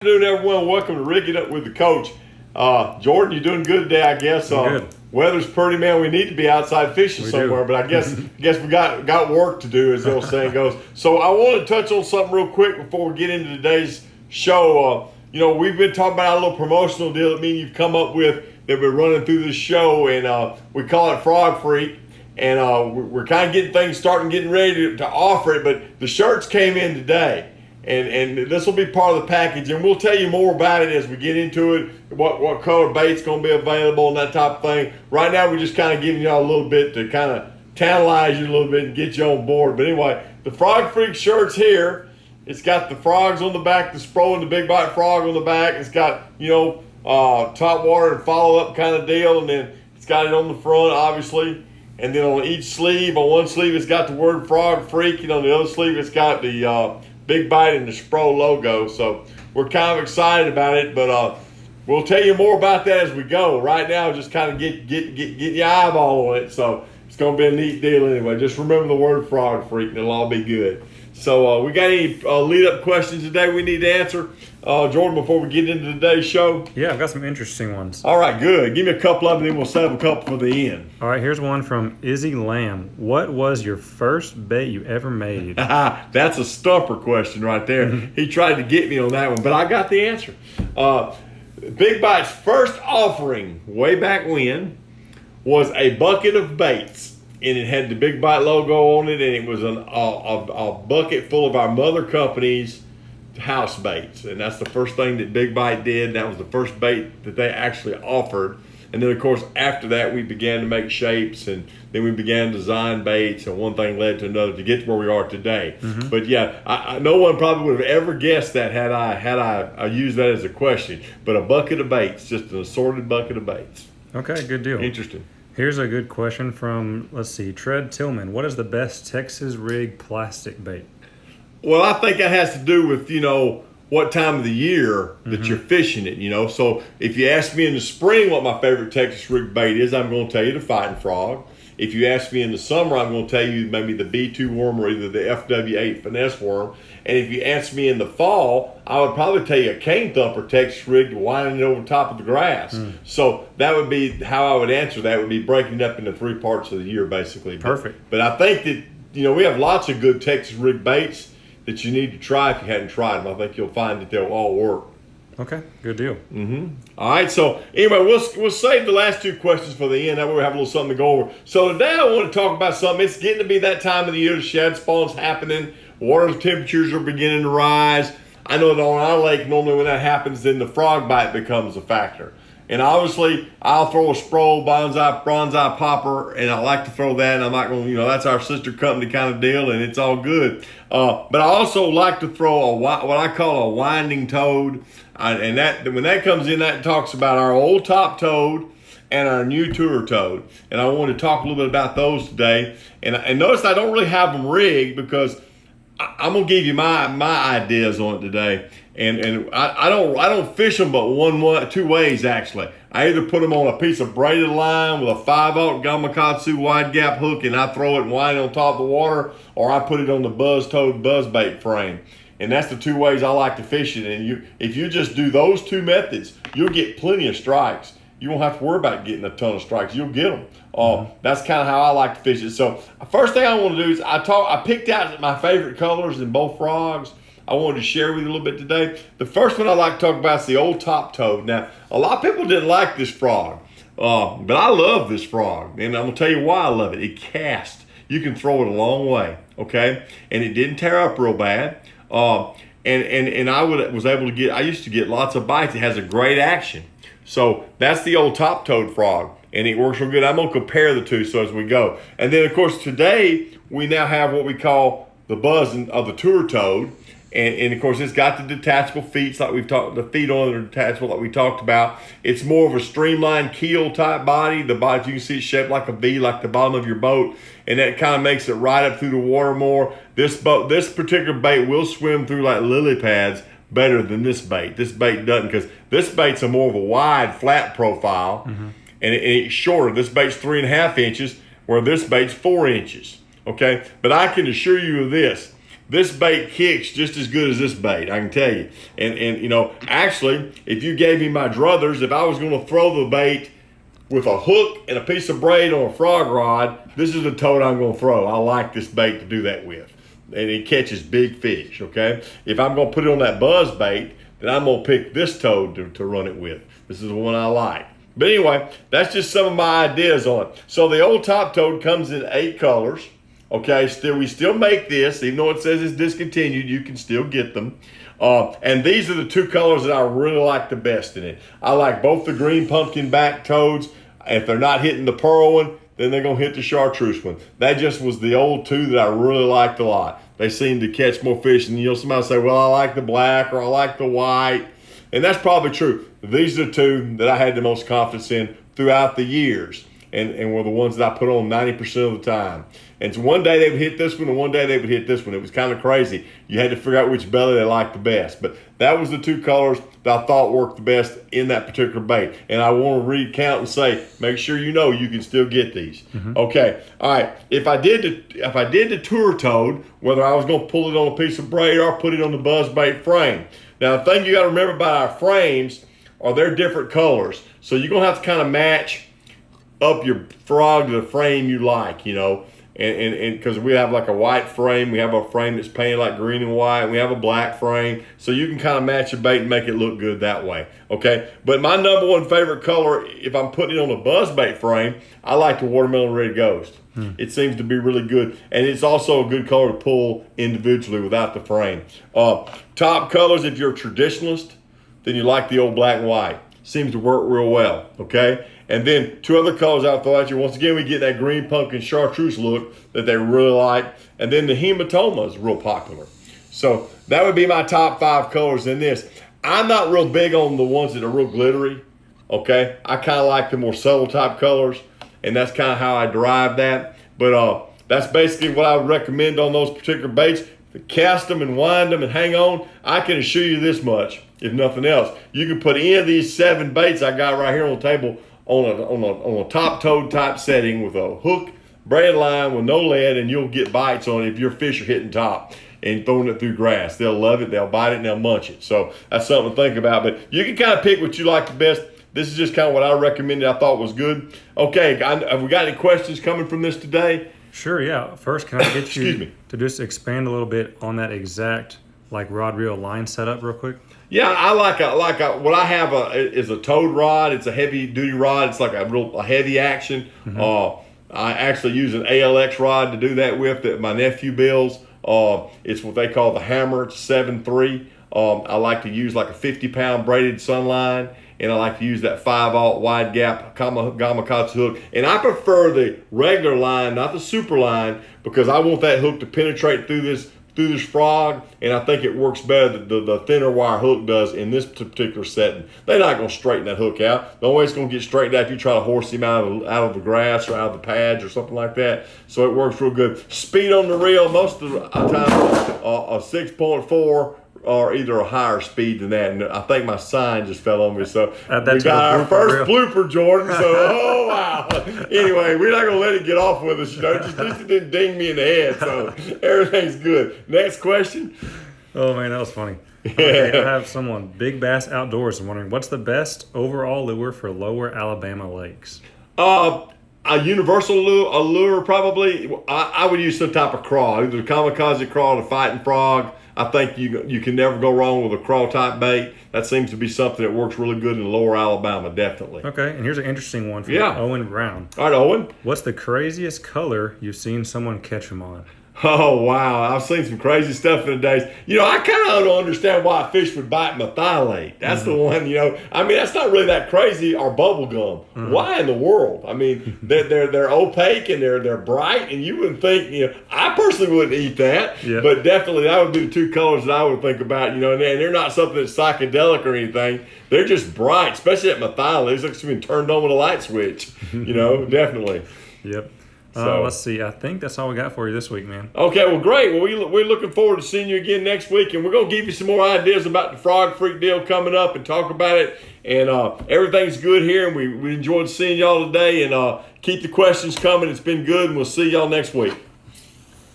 Good afternoon, everyone. Welcome to Rigging Up with the Coach. Jordan, you're doing good today, I guess. Good. Weather's pretty, man. We need to be outside fishing somewhere, but I guess we got work to do, as the old saying goes. So I want to touch on something real quick before we get into today's show. We've been talking about a little promotional deal that me and you've come up with that we're running through this show, and we call it Frog Freak. And we're kind of getting ready to offer it, but the shirts came in today. And this will be part of the package, and we'll tell you more about it as we get into it, what color bait's going to be available and that type of thing. Right now, we're just kind of giving y'all a little bit to kind of tantalize you a little bit and get you on board. But anyway, the Frog Freak shirt's here. It's got the frogs on the back, the Spro and the Big Bite Frog on the back. It's got, top water and follow-up kind of deal, and then it's got it on the front, obviously. And then on each sleeve, on one sleeve, it's got the word Frog Freak, and on the other sleeve, it's got the Big Bite and the Spro logo. So we're kind of excited about it, but we'll tell you more about that as we go. Right now, just kind of get your eyeball on it. So it's going to be a neat deal anyway. Just remember the word Frog Freak, and it'll all be good. So we got any lead-up questions today we need to answer? Jordan, before we get into today's show? Yeah, I've got some interesting ones. All right, good. Give me a couple of them, then we'll save a couple for the end. All right, here's one from Izzy Lamb. What was your first bait you ever made? That's a stumper question right there. He tried to get me on that one, but I got the answer. Big Bite's first offering way back when was a bucket of baits, and it had the Big Bite logo on it, and it was a bucket full of our mother company's house baits, and that's the first thing that Big Bite did. That was the first bait that they actually offered. And then, of course, after that, we began to make shapes, and then we began to design baits, and one thing led to another to get to where we are today. But yeah, no one probably would have ever guessed that had I used that as a question. But a bucket of baits, just an assorted bucket of baits. Okay, good deal. Interesting. Here's a good question from, Tread Tillman. What is the best Texas rig plastic bait? Well, I think that has to do with, what time of the year that you're fishing it, So if you ask me in the spring what my favorite Texas rig bait is, I'm going to tell you the Fighting Frog. If you ask me in the summer, I'm going to tell you maybe the B2 worm or either the FW8 finesse worm. And if you ask me in the fall, I would probably tell you a cane thumper Texas rig winding over top of the grass. So that would be how I would answer that. Would be breaking it up into three parts of the year, basically. Perfect. But I think that, we have lots of good Texas rig baits that you need to try if you hadn't tried them. I think you'll find that they'll all work. Okay, good deal. All right, so anyway, we'll save the last two questions for the end. That way we have a little something to go over. So today I want to talk about something. It's getting to be that time of the year. The shad spawn's happening. Water temperatures are beginning to rise. I know that on our lake, normally when that happens, then the frog bite becomes a factor. And obviously, I'll throw a Spro bronze-eye popper, and I like to throw that, and I'm not going to, that's our sister company kind of deal, and it's all good. But I also like to throw what I call a winding toad, and that when that comes in, that talks about our old top toad and our new tour toad. And I want to talk a little bit about those today. And notice I don't really have them rigged because I'm gonna give you my ideas on it today, and I don't fish them but two ways actually. I either put them on a piece of braided line with a 5/0 Gamakatsu wide gap hook, and I throw it and wind it on top of the water, or I put it on the buzz toad buzz bait frame. And that's the two ways I like to fish it. And if you just do those two methods, you'll get plenty of strikes. You won't have to worry about getting a ton of strikes. You'll get them. That's kind of how I like to fish it. So first thing I want to do is I picked out my favorite colors in both frogs. I wanted to share with you a little bit today. The first one I like to talk about is the old top toad. Now, a lot of people didn't like this frog, but I love this frog. And I'm going to tell you why I love it. It casts. You can throw it a long way, okay? And it didn't tear up real bad. And I used to get lots of bites. It has a great action. So that's the old top toad frog, and it works real good. I'm gonna compare the two so as we go. And then of course today we now have what we call the buzz of the tour toad, and of course it's got the detachable feet like we've talked. The feet on it are detachable like we talked about. It's more of a streamlined keel type body. The body, you can see it's shaped like a V, like the bottom of your boat, and that kind of makes it ride up through the water more. This particular bait will swim through like lily pads better than this bait. This bait doesn't, because this bait's a more of a wide, flat profile, and it's shorter. This bait's 3.5 inches, where this bait's 4 inches. Okay, but I can assure you of this: this bait kicks just as good as this bait, I can tell you. And you know, actually, if you gave me my druthers, if I was going to throw the bait with a hook and a piece of braid on a frog rod, this is the toad I'm going to throw. I like this bait to do that with. And it catches big fish, okay? If I'm going to put it on that buzz bait, then I'm going to pick this toad to run it with. This is the one I like. But anyway, that's just some of my ideas on it. So the old top toad comes in 8 colors. Okay, we still make this, even though it says it's discontinued, you can still get them. And these are the 2 colors that I really like the best in it. I like both the green pumpkin back toads. If they're not hitting the pearl one, then they're going to hit the chartreuse one. That just was the old 2 that I really liked a lot. They seem to catch more fish. And you'll somebody say, well, I like the black or I like the white. And that's probably true. These are the 2 that I had the most confidence in throughout the years. And were the ones that I put on 90% of the time. And so one day they would hit this one and one day they would hit this one. It was kind of crazy. You had to figure out which belly they liked the best. But that was the 2 colors that I thought worked the best in that particular bait. And I want to recount and say, make sure you know you can still get these. Mm-hmm. Okay. All right. If I did the tour toad, whether I was going to pull it on a piece of braid or put it on the buzz bait frame. Now, the thing you got to remember about our frames are they're different colors. So you're going to have to kind of match up your frog to the frame you like, you know. And because we have like a white frame, we have a frame that's painted like green and white, we have a black frame, so you can kind of match a bait and make it look good that way, okay? But my number 1 favorite color, if I'm putting it on a buzz bait frame, I like the Watermelon Red Ghost. It seems to be really good, and it's also a good color to pull individually without the frame. Top colors, if you're a traditionalist, then you like the old black and white. Seems to work real well, okay? And then 2 other colors I'll throw at you. Once again, we get that green pumpkin chartreuse look that they really like. And then the hematoma is real popular. So that would be my top 5 colors in this. I'm not real big on the ones that are real glittery, okay? I kind of like the more subtle type colors, and that's kind of how I derive that. But that's basically what I would recommend on those particular baits. To cast them and wind them and hang on, I can assure you this much, if nothing else. You can put any of these 7 baits I got right here on the table on a top toad type setting with a hook, braid line with no lead, and you'll get bites on it if your fish are hitting top and throwing it through grass. They'll love it, they'll bite it, and they'll munch it. So that's something to think about. But you can kind of pick what you like the best. This is just kind of what I recommended, I thought was good. Okay, have we got any questions coming from this today? Sure, yeah. First, can I get you to just expand a little bit on that exact like rod reel line setup real quick? Yeah, I like what I have is a toad rod. It's a heavy duty rod. It's like a heavy action. Mm-hmm. I actually use an ALX rod to do that with that my nephew builds. It's what they call the Hammer. It's 7.3. I like to use like a 50-pound braided Sunline, and I like to use that 5/0 wide gap Gamakatsu hook. And I prefer the regular line, not the super line, because I want that hook to penetrate through this frog, and I think it works better than the thinner wire hook does in this particular setting. They're not going to straighten that hook out. The only way it's going to get straightened out if you try to horse him out of the grass or out of the pads or something like that. So it works real good. Speed on the reel, most of the time, a 6.4 or either a higher speed than that. And I think my sign just fell on me. So we got our first blooper, Jordan. So, oh, wow. Anyway, we're not going to let it get off with us. You know, just at least it didn't ding me in the head. So everything's good. Next question. Oh, man, that was funny. Okay, I have someone, Big Bass Outdoors, wondering, what's the best overall lure for lower Alabama lakes? A universal lure, probably. I would use some type of crawl, either the kamikaze crawl or the fighting frog. I think you can never go wrong with a crawl type bait. That seems to be something that works really good in lower Alabama, definitely. Okay, and here's an interesting one from Owen Brown. All right, Owen. What's the craziest color you've seen someone catch them on? Oh, wow. I've seen some crazy stuff in the days. You know, I kind of don't understand why a fish would bite methylate. That's the one, you know. I mean, that's not really that crazy. Or bubble gum. Why in the world? I mean, they're opaque and they're bright, and you wouldn't think, you know, I personally wouldn't eat that. Yeah. But definitely that would be the 2 colors that I would think about, you know, and they're not something that's psychedelic or anything. They're just bright, especially that methylate. It's like something turned on with a light switch, you know, definitely. Yep. So let's see. I think that's all we got for you this week, man. Okay, well, great. Well, we're looking forward to seeing you again next week, and we're going to give you some more ideas about the Frog Freak deal coming up and talk about it. And everything's good here, and we enjoyed seeing y'all today. And keep the questions coming. It's been good, and we'll see y'all next week.